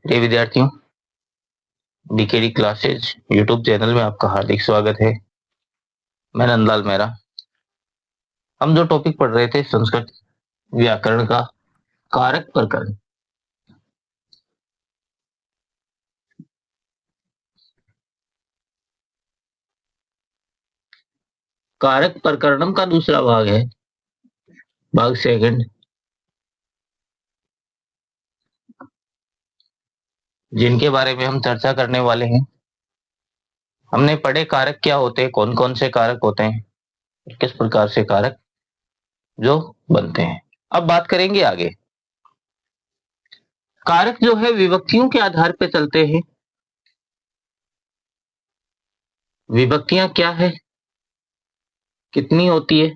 प्रिय विद्यार्थियों, decade classes YouTube channel में आपका हार्दिक स्वागत है। मैं नंदलाल मेहरा। हम जो टॉपिक पढ़ रहे थे संस्कृत व्याकरण का कारक प्रकरण। कारक प्रकरणम का दूसरा भाग है, भाग सेकंड, जिनके बारे में हम चर्चा करने वाले हैं। हमने पढ़े कारक क्या होते हैं, कौन कौन से कारक होते हैं, किस प्रकार से कारक जो बनते हैं। अब बात करेंगे आगे। कारक जो है विभक्तियों के आधार पर चलते हैं। विभक्तियां क्या है, कितनी होती है,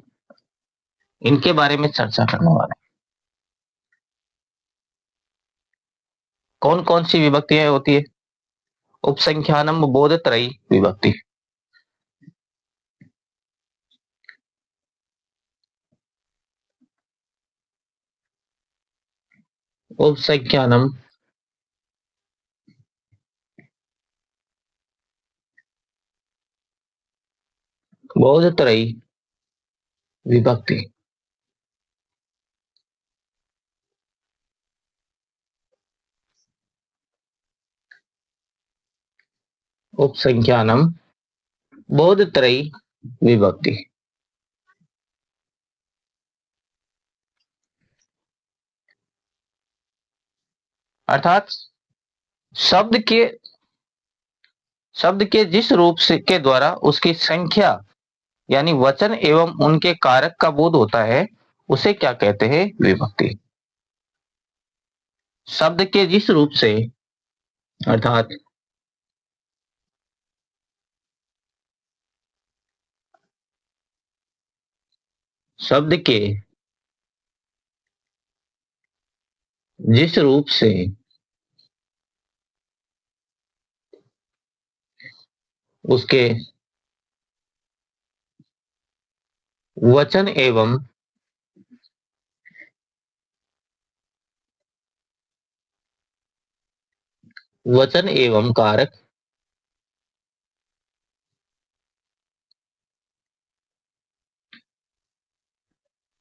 इनके बारे में चर्चा करने वाले हैं। कौन कौन सी विभक्तियां होती है? उपसंख्यानम बोधत्रयी विभक्ति, उपसंख्यानम बोधत्रयी विभक्ति। उपसंख्यानम बोधत्रयी विभक्ति अर्थात शब्द के जिस रूप से के द्वारा उसकी संख्या यानी वचन एवं उनके कारक का बोध होता है, उसे क्या कहते हैं? विभक्ति। शब्द के जिस रूप से अर्थात शब्द के जिस रूप से उसके वचन एवं कारक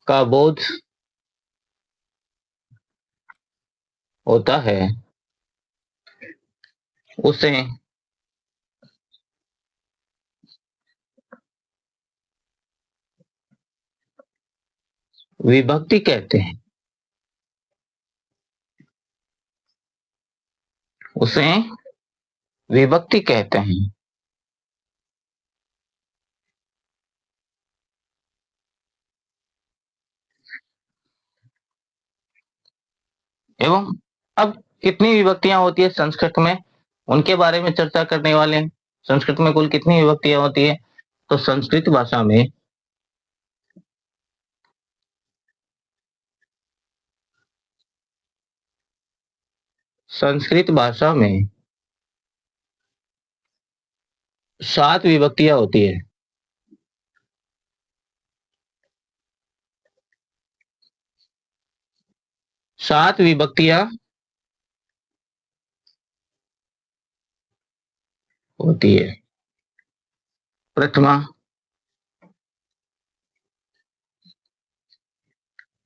का बोध होता है, उसे विभक्ति कहते हैं। उसे विभक्ति कहते हैं। एवं अब कितनी विभक्तियां होती है संस्कृत में, उनके बारे में चर्चा करने वाले हैं। संस्कृत में कुल कितनी विभक्तियां होती है? तो संस्कृत भाषा में संस्कृत भाषा में 7 विभक्तियां होती है। 7 विभक्तियां होती है। प्रथमा,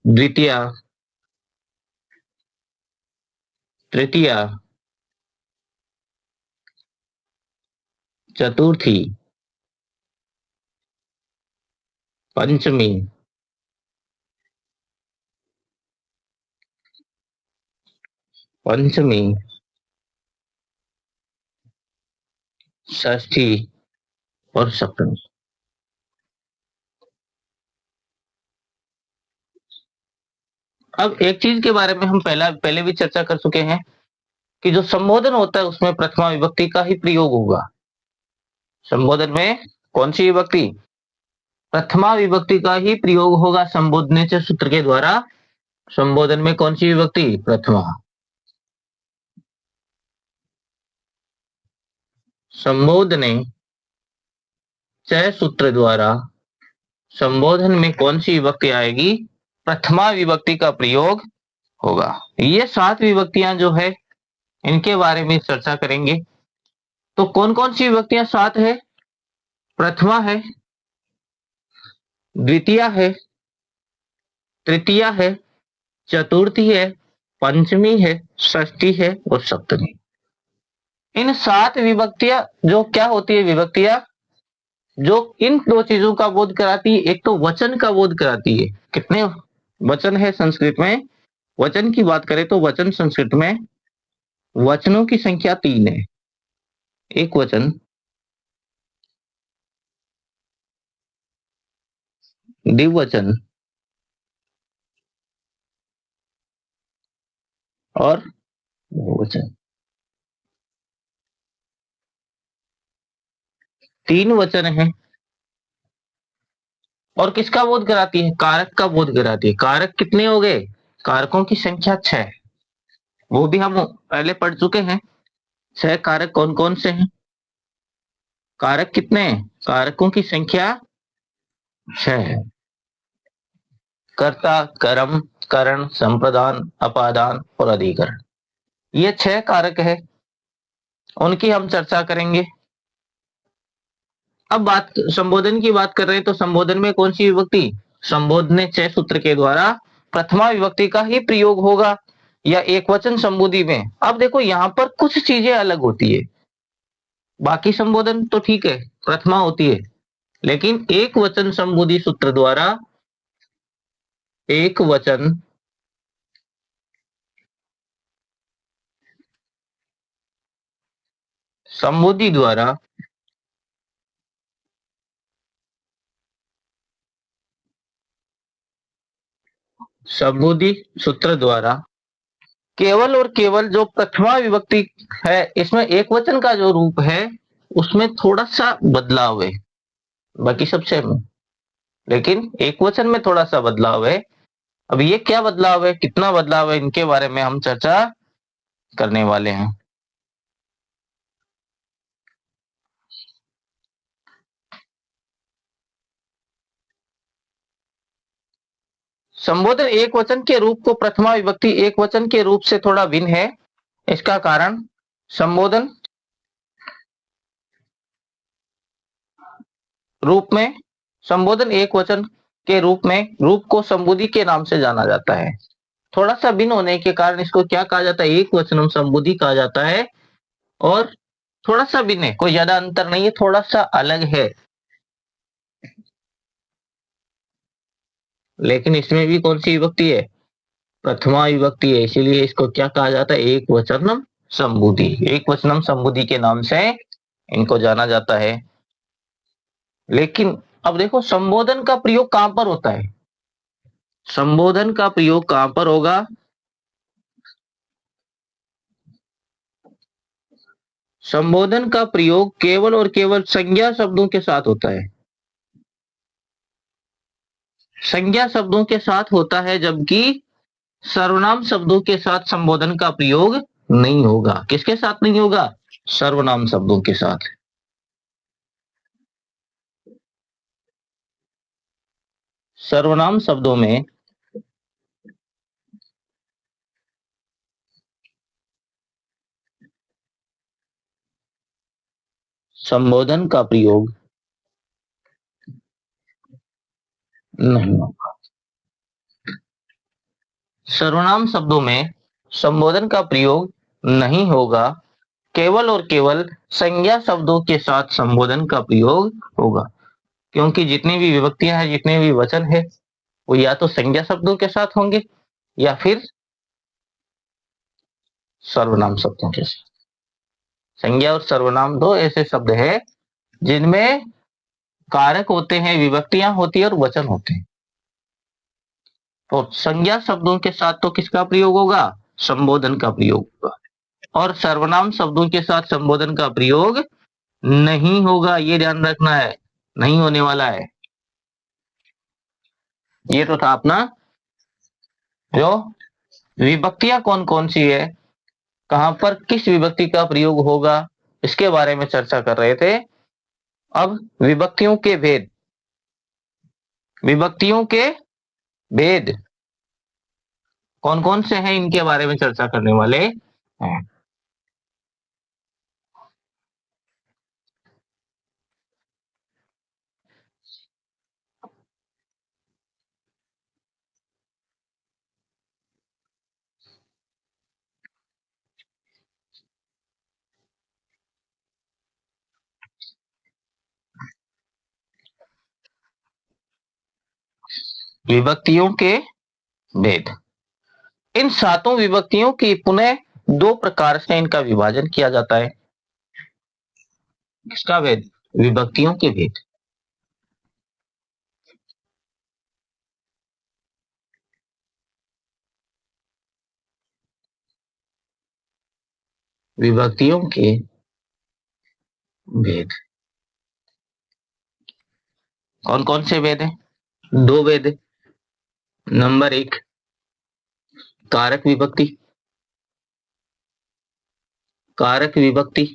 द्वितीया, तृतीया, चतुर्थी, पंचमी, षष्ठी और सप्तमी। अब एक चीज के बारे में हम पहले भी चर्चा कर चुके हैं कि जो संबोधन होता है उसमें प्रथमा विभक्ति का ही प्रयोग होगा। संबोधन में कौन सी विभक्ति? प्रथमा विभक्ति का ही प्रयोग होगा संबोधने से सूत्र के द्वारा। संबोधन में कौन सी विभक्ति? प्रथमा। संबोधने से सूत्र द्वारा संबोधन में कौन सी विभक्ति आएगी? प्रथमा विभक्ति का प्रयोग होगा। ये 7 विभक्तियां जो है इनके बारे में चर्चा करेंगे। तो कौन कौन सी विभक्तियां सात है? प्रथमा है, द्वितीया है, तृतीया है, चतुर्थी है, पंचमी है, षष्ठी है और सप्तमी। इन सात विभक्तियां जो क्या होती है, विभक्तियां जो इन दो चीजों का बोध कराती है। एक तो वचन का बोध कराती है। कितने वचन है संस्कृत में? वचन की बात करें तो वचन संस्कृत में वचनों की संख्या 3 है। एक वचन, द्विवचन और बहुवचन। 3 वचन है। और किसका बोध कराती है? कारक का बोध कराती है। कारक कितने हो गए? कारकों की संख्या 6। वो भी हम पहले पढ़ चुके हैं। 6 कारक कौन कौन से हैं? कारक कितने हैं? कारकों की संख्या 6 है। कर्ता, कर्म, करण, संप्रदान, अपादान और अधिकरण। ये 6 कारक है, उनकी हम चर्चा करेंगे। अब बात संबोधन की बात कर रहे हैं तो संबोधन में कौन सी विभक्ति? संबोधन चय सूत्र के द्वारा प्रथमा विभक्ति का ही प्रयोग होगा या एक वचन संबोधि में। अब देखो यहां पर कुछ चीजें अलग होती है। बाकी संबोधन तो ठीक है, प्रथमा होती है, लेकिन एक वचन संबोधि सूत्र द्वारा एक वचन संबोधि द्वारा संबोधि सूत्र द्वारा केवल और केवल जो प्रथमा विभक्ति है, इसमें एक वचन का जो रूप है उसमें थोड़ा सा बदलाव है। बाकी सब सेम है, लेकिन एक वचन में थोड़ा सा बदलाव है। अब ये क्या बदलाव है, कितना बदलाव है, इनके बारे में हम चर्चा करने वाले हैं। संबोधन एक वचन के रूप को प्रथमा विभक्ति एक वचन के रूप से थोड़ा भिन्न है। इसका कारण संबोधन रूप में संबोधन एक वचन के रूप में रूप को संबोधि के नाम से जाना जाता है। थोड़ा सा भिन्न होने के कारण इसको क्या कहा जाता है? एक वचनम संबोधि कहा जाता है। और थोड़ा सा भिन्न है, कोई ज्यादा अंतर नहीं है, थोड़ा सा अलग है, लेकिन इसमें भी कौन सी विभक्ति है? प्रथमा विभक्ति है, इसीलिए इसको क्या कहा जाता है? एक वचनम संबोधि। एक वचनम संबोधि के नाम से इनको जाना जाता है। लेकिन अब देखो संबोधन का प्रयोग कहां पर होता है? संबोधन का प्रयोग कहां पर होगा? संबोधन का प्रयोग केवल और केवल संज्ञा शब्दों के साथ होता है। संज्ञा शब्दों के साथ होता है, जबकि सर्वनाम शब्दों के साथ संबोधन का प्रयोग नहीं होगा। किसके साथ नहीं होगा? सर्वनाम शब्दों के साथ। सर्वनाम शब्दों में संबोधन का प्रयोग नहीं होगा। सर्वनाम शब्दों में संबोधन का प्रयोग नहीं होगा, केवल और केवल संज्ञा शब्दों के साथ संबोधन का प्रयोग होगा। क्योंकि जितनी भी विभक्तियां हैं, जितने भी वचन है, वो या तो संज्ञा शब्दों के साथ होंगे या फिर सर्वनाम शब्दों के साथ। संज्ञा और सर्वनाम दो ऐसे शब्द है जिनमें कारक होते हैं, विभक्तियां होती है और वचन होते हैं। तो संज्ञा शब्दों के साथ तो किसका प्रयोग होगा? संबोधन का प्रयोग होगा। और सर्वनाम शब्दों के साथ संबोधन का प्रयोग नहीं होगा, ये ध्यान रखना है, नहीं होने वाला है। ये तो था अपना जो विभक्तियां कौन कौन सी है, कहां पर किस विभक्ति का प्रयोग होगा, इसके बारे में चर्चा कर रहे थे। अब विभक्तियों के भेद, विभक्तियों के भेद कौन कौन से हैं, इनके बारे में चर्चा करने वाले हैं। विभक्तियों के भेद। इन सातों विभक्तियों की पुनः दो प्रकार से इनका विभाजन किया जाता है। किसका भेद? विभक्तियों के भेद। विभक्तियों के भेद कौन कौन से भेद हैं? दो भेद हैं। नंबर एक, कारक विभक्ति। कारक विभक्ति।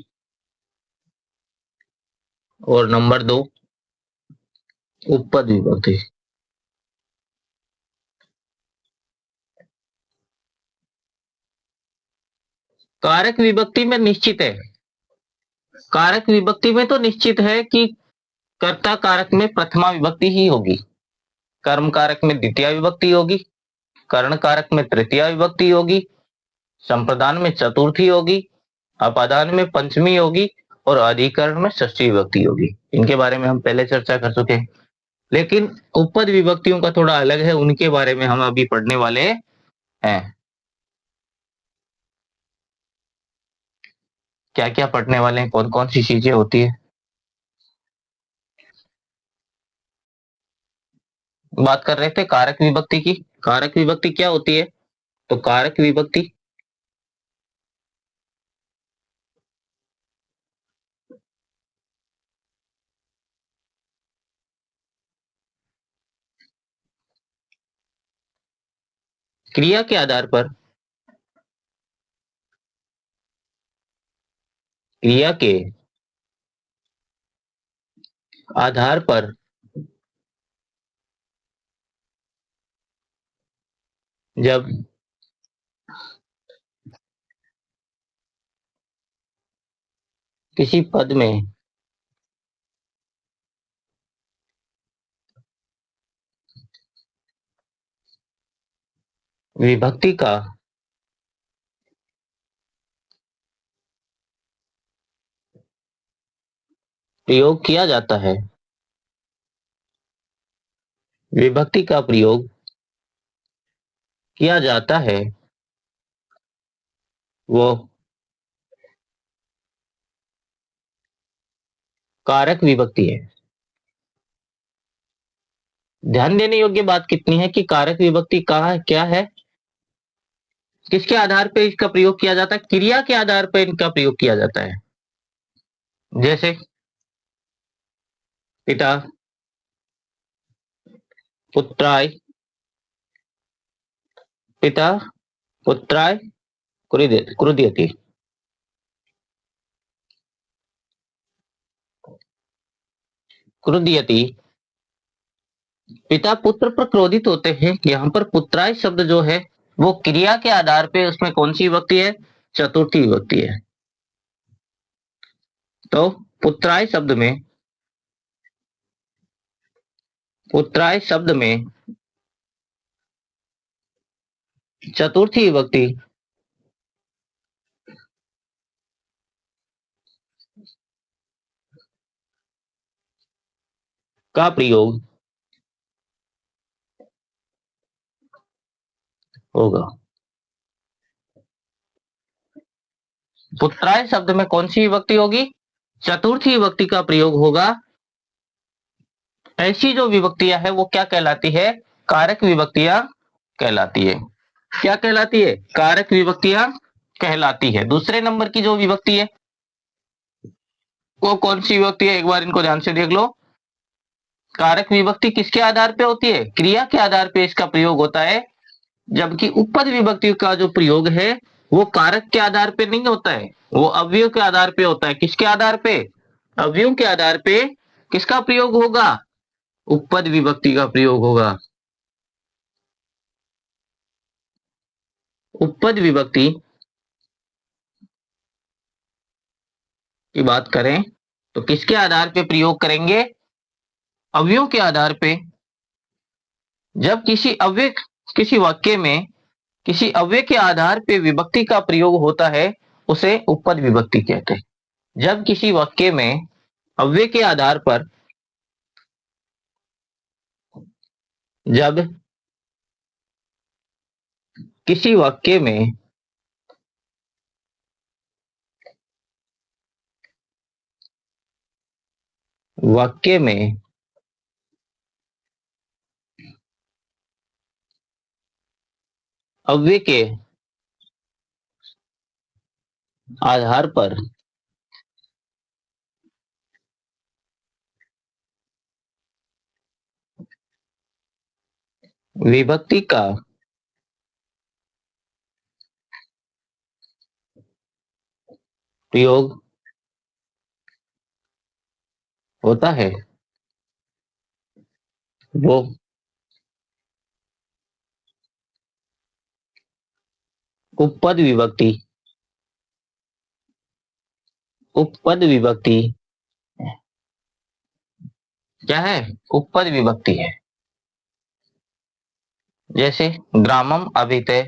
और नंबर दो, उपपद विभक्ति। कारक विभक्ति में निश्चित है, कारक विभक्ति में तो निश्चित है कि कर्ता कारक में प्रथमा विभक्ति ही होगी, कर्म कारक में द्वितीय विभक्ति होगी, कर्ण कारक में तृतीय विभक्ति होगी, संप्रदान में चतुर्थी होगी, अपादान में पंचमी होगी और अधिकरण में षष्ठी विभक्ति होगी। इनके बारे में हम पहले चर्चा कर चुके हैं। लेकिन उपपद विभक्तियों का थोड़ा अलग है, उनके बारे में हम अभी पढ़ने वाले हैं। क्या क्या पढ़ने वाले हैं, कौन कौन सी चीजें होती है? बात कर रहे थे कारक विभक्ति की। कारक विभक्ति क्या होती है? तो कारक विभक्ति क्रिया के आधार पर, क्रिया के आधार पर जब किसी पद में विभक्ति का प्रयोग किया जाता है, विभक्ति का प्रयोग किया जाता है, वो कारक विभक्ति है। ध्यान देने योग्य बात कितनी है कि कारक विभक्ति कहाँ क्या है, किसके आधार पर इसका प्रयोग किया जाता है? क्रिया के आधार पर इनका प्रयोग किया जाता है। जैसे पिता, पुत्राय, पिता पुत्राय क्रुध्यति। क्रुध्यति, पिता पुत्र पर क्रोधित होते हैं। यहाँ पर पुत्राय शब्द जो है वो क्रिया के आधार पे उसमें कौन सी विभक्ति है? चतुर्थी विभक्ति है। तो पुत्राय शब्द में, पुत्राय शब्द में चतुर्थी विभक्ति का प्रयोग होगा। पुत्राय शब्द में कौन सी विभक्ति होगी? चतुर्थी विभक्ति का प्रयोग होगा। ऐसी जो विभक्तियां है वो क्या कहलाती है? कारक विभक्तियां कहलाती है। क्या कहलाती है? कारक विभक्तियां कहलाती है। दूसरे नंबर की जो विभक्ति है वो कौन सी विभक्ति है? एक बार इनको ध्यान से देख लो। कारक विभक्ति किसके आधार पे होती है? क्रिया के आधार पे इसका प्रयोग होता है। जबकि उपपद विभक्ति का जो प्रयोग है वो कारक के आधार पे नहीं होता है, वो अवयव के आधार पे होता है। किसके आधार पे? अवयव के आधार पे किसका प्रयोग होगा? उपपद विभक्ति का प्रयोग होगा। उपपद विभक्ति की बात करें तो किसके आधार पे प्रयोग करेंगे? अवयव के आधार पे। जब किसी वाक्य में किसी अव्यय के आधार पे विभक्ति का प्रयोग होता है उसे उपपद विभक्ति कहते हैं। जब किसी वाक्य में अव्यय के आधार पर जब किसी वाक्य में अव्यय के आधार पर विभक्ति का प्रयोग होता है वो उपपद विभक्ति क्या है? उपपद विभक्ति है। जैसे ग्रामम अभिते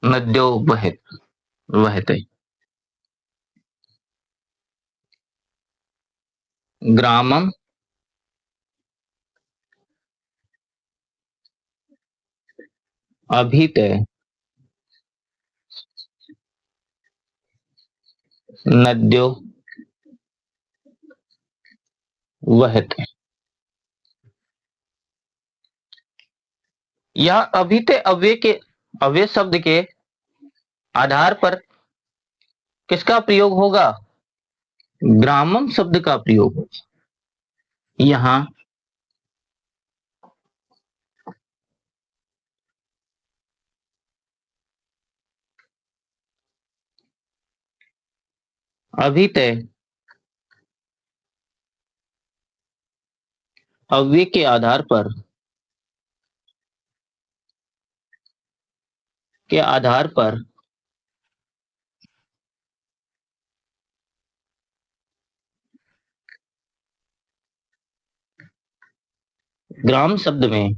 नद्यो वहते। ग्रामम अभिते नद्यो वहते। यह अभिते अव्यय शब्द के आधार पर किसका प्रयोग होगा? ग्रामम शब्द का प्रयोग होगा। यहाँ अभिते अव्यय के आधार पर ग्राम शब्द में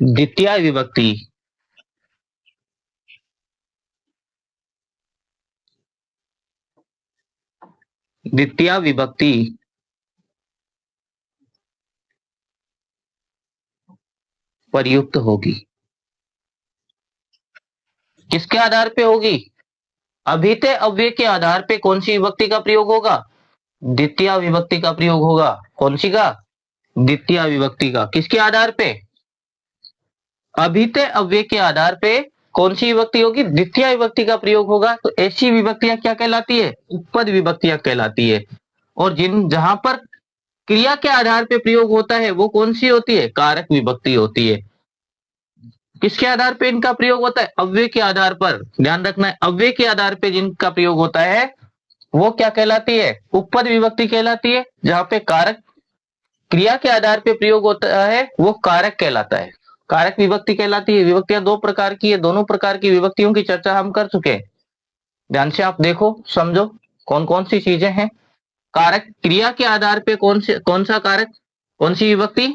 द्वितीय विभक्ति प्रयुक्त होगी। किसके आधार पे होगी? अभिते अव्यय के आधार पे कौन सी विभक्ति का प्रयोग होगा? द्वितीय विभक्ति का प्रयोग होगा। कौन सी का? द्वितीय विभक्ति का। किसके आधार पे? अभिते अव्यय के आधार पे कौन सी विभक्ति होगी? द्वितीय विभक्ति का प्रयोग होगा। तो ऐसी विभक्तियां क्या कहलाती है? उपपद विभक्तियां कहलाती है। और जहां पर क्रिया के आधार पे प्रयोग होता है वो कौन सी होती है? कारक विभक्ति होती है। किसके आधार पे इनका प्रयोग होता है? अव्यय के आधार पर। ध्यान रखना है, अव्यय के आधार पे जिनका प्रयोग होता है वो क्या कहलाती है? उपपद विभक्ति कहलाती है। जहां पे कारक क्रिया के आधार पे प्रयोग होता है वो कारक कहलाता है, कारक विभक्ति कहलाती है। विभक्तियां दो प्रकार की है, दोनों प्रकार की विभक्तियों की चर्चा हम कर चुके हैं। ध्यान से आप देखो, समझो कौन कौन सी चीजें हैं। कारक क्रिया के आधार पे कौन सा कारक, कौन सी विभक्ति?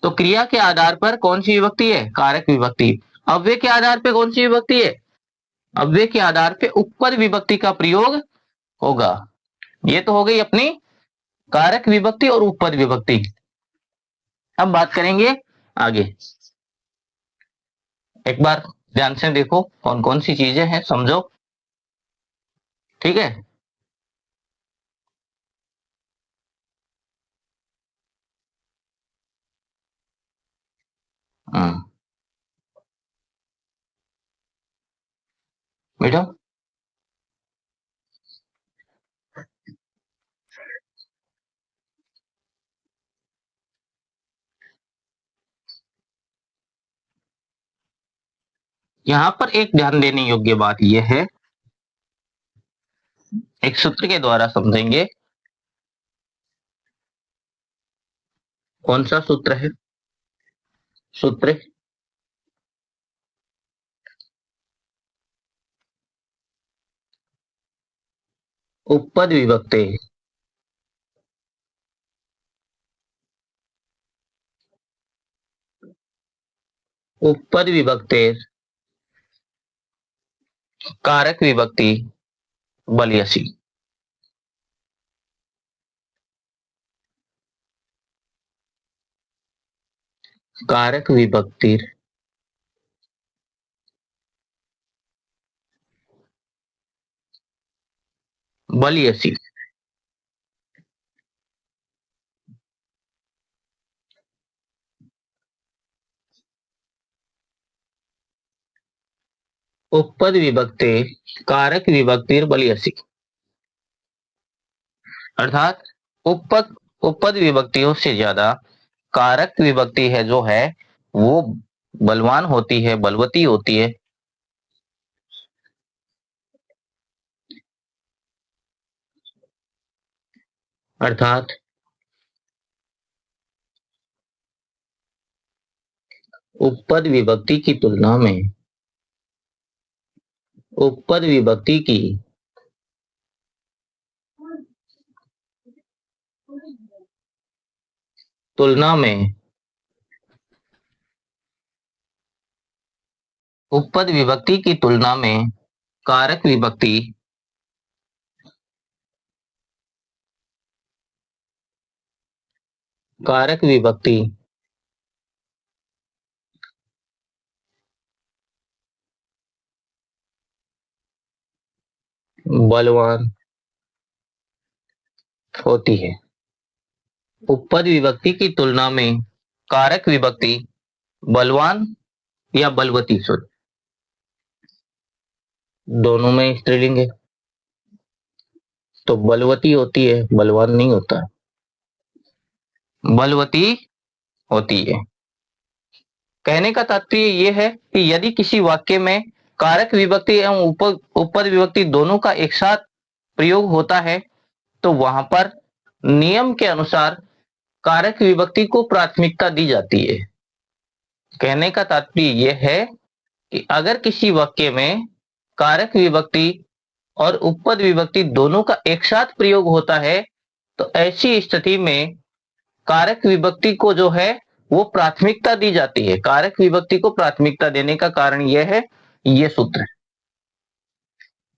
तो क्रिया के आधार पर कौन सी विभक्ति है? कारक विभक्ति। अव्यय के आधार पे कौन सी विभक्ति है? अव्यय के आधार पे उपपद विभक्ति का प्रयोग होगा। ये तो हो गई अपनी कारक विभक्ति और उपपद विभक्ति। अब बात करेंगे आगे। एक बार ध्यान से देखो कौन कौन सी चीजें हैं, समझो। ठीक है। बेटा यहां पर एक ध्यान देने योग्य बात यह है, एक सूत्र के द्वारा समझेंगे। कौन सा सूत्र है? सूत्र उपपद विभक्ति। उपपद विभक्ति कारक विभक्ति बलियसी। कारक विभक्ति बलियसी। उपपद विभक्ति कारक विभक्तिर बलियसी, अर्थात उपपद उपपद विभक्तियों से ज्यादा कारक विभक्ति है जो है वो बलवान होती है, बलवती होती है। अर्थात उपपद विभक्ति की तुलना में उपपद विभक्ति की तुलना में उपपद विभक्ति की तुलना में कारक विभक्ति कारक विभक्ति बलवान होती है। उपपद विभक्ति की तुलना में कारक विभक्ति बलवान या बलवती, सॉरी, दोनों में स्त्रीलिंग है तो बलवती होती है, बलवान नहीं होता, बलवती होती है। कहने का तात्पर्य यह है कि यदि किसी वाक्य में कारक विभक्ति एवं उपपद विभक्ति दोनों का एक साथ प्रयोग होता है तो वहां पर नियम के अनुसार कारक विभक्ति को प्राथमिकता दी जाती है। कहने का तात्पर्य यह है कि अगर किसी वाक्य में कारक विभक्ति और उपपद विभक्ति दोनों का एक साथ प्रयोग होता है तो ऐसी स्थिति में कारक विभक्ति को जो है वो प्राथमिकता दी जाती है। कारक विभक्ति को प्राथमिकता देने का कारण यह है, ये सूत्र,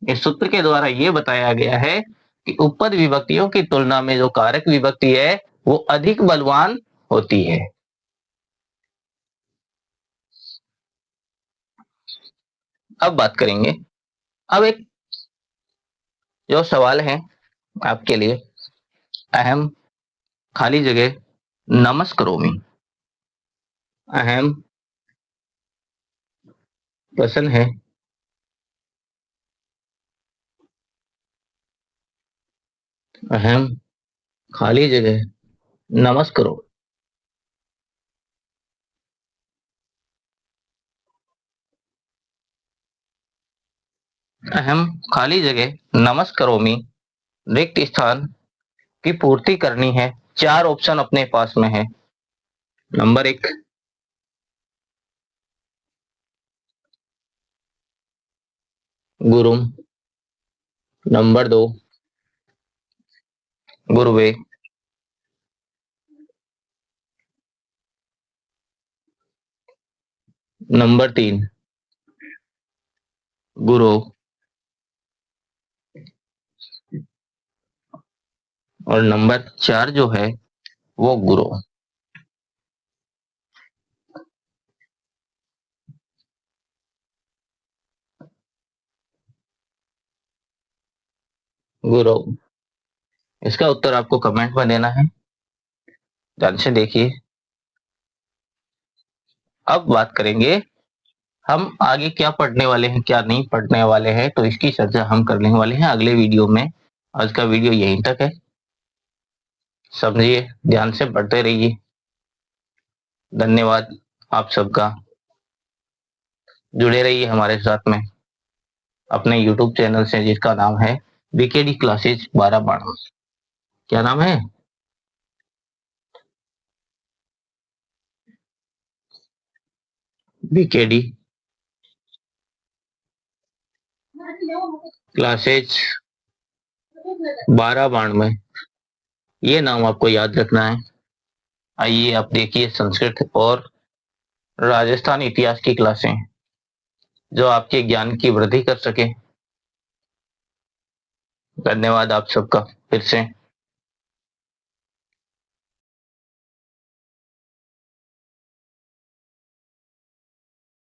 इस सूत्र के द्वारा यह बताया गया है कि उपपद विभक्तियों की तुलना में जो कारक विभक्ति है वो अधिक बलवान होती है। अब बात करेंगे, अब एक जो सवाल है आपके लिए, अहम खाली जगह नमस्करोमि। अहम प्रश्न है, अहम खाली जगह नमस्करो। अहम खाली जगह नमस्करोमि रिक्त स्थान की पूर्ति करनी है। 4 ऑप्शन अपने पास में है। नंबर 1 गुरुम, नंबर 2 गुरुवे, नंबर 3 गुरु और नंबर 4 जो है वो गुरु। गुरु, इसका उत्तर आपको कमेंट में देना है, ध्यान से देखिए। अब बात करेंगे हम आगे क्या पढ़ने वाले हैं, क्या नहीं पढ़ने वाले हैं, तो इसकी चर्चा हम करने वाले हैं अगले वीडियो में। आज का वीडियो यहीं तक है, समझिए, ध्यान से पढ़ते रहिए। धन्यवाद आप सबका, जुड़े रहिए हमारे साथ में अपने YouTube चैनल से जिसका नाम है बीकेडी क्लासेज 12 क्या नाम है? बीकेडी क्लासेज 12 ये नाम आपको याद रखना है। आइए आप देखिए संस्कृत और राजस्थान इतिहास की क्लासें जो आपके ज्ञान की वृद्धि कर सके। धन्यवाद आप सबका फिर से।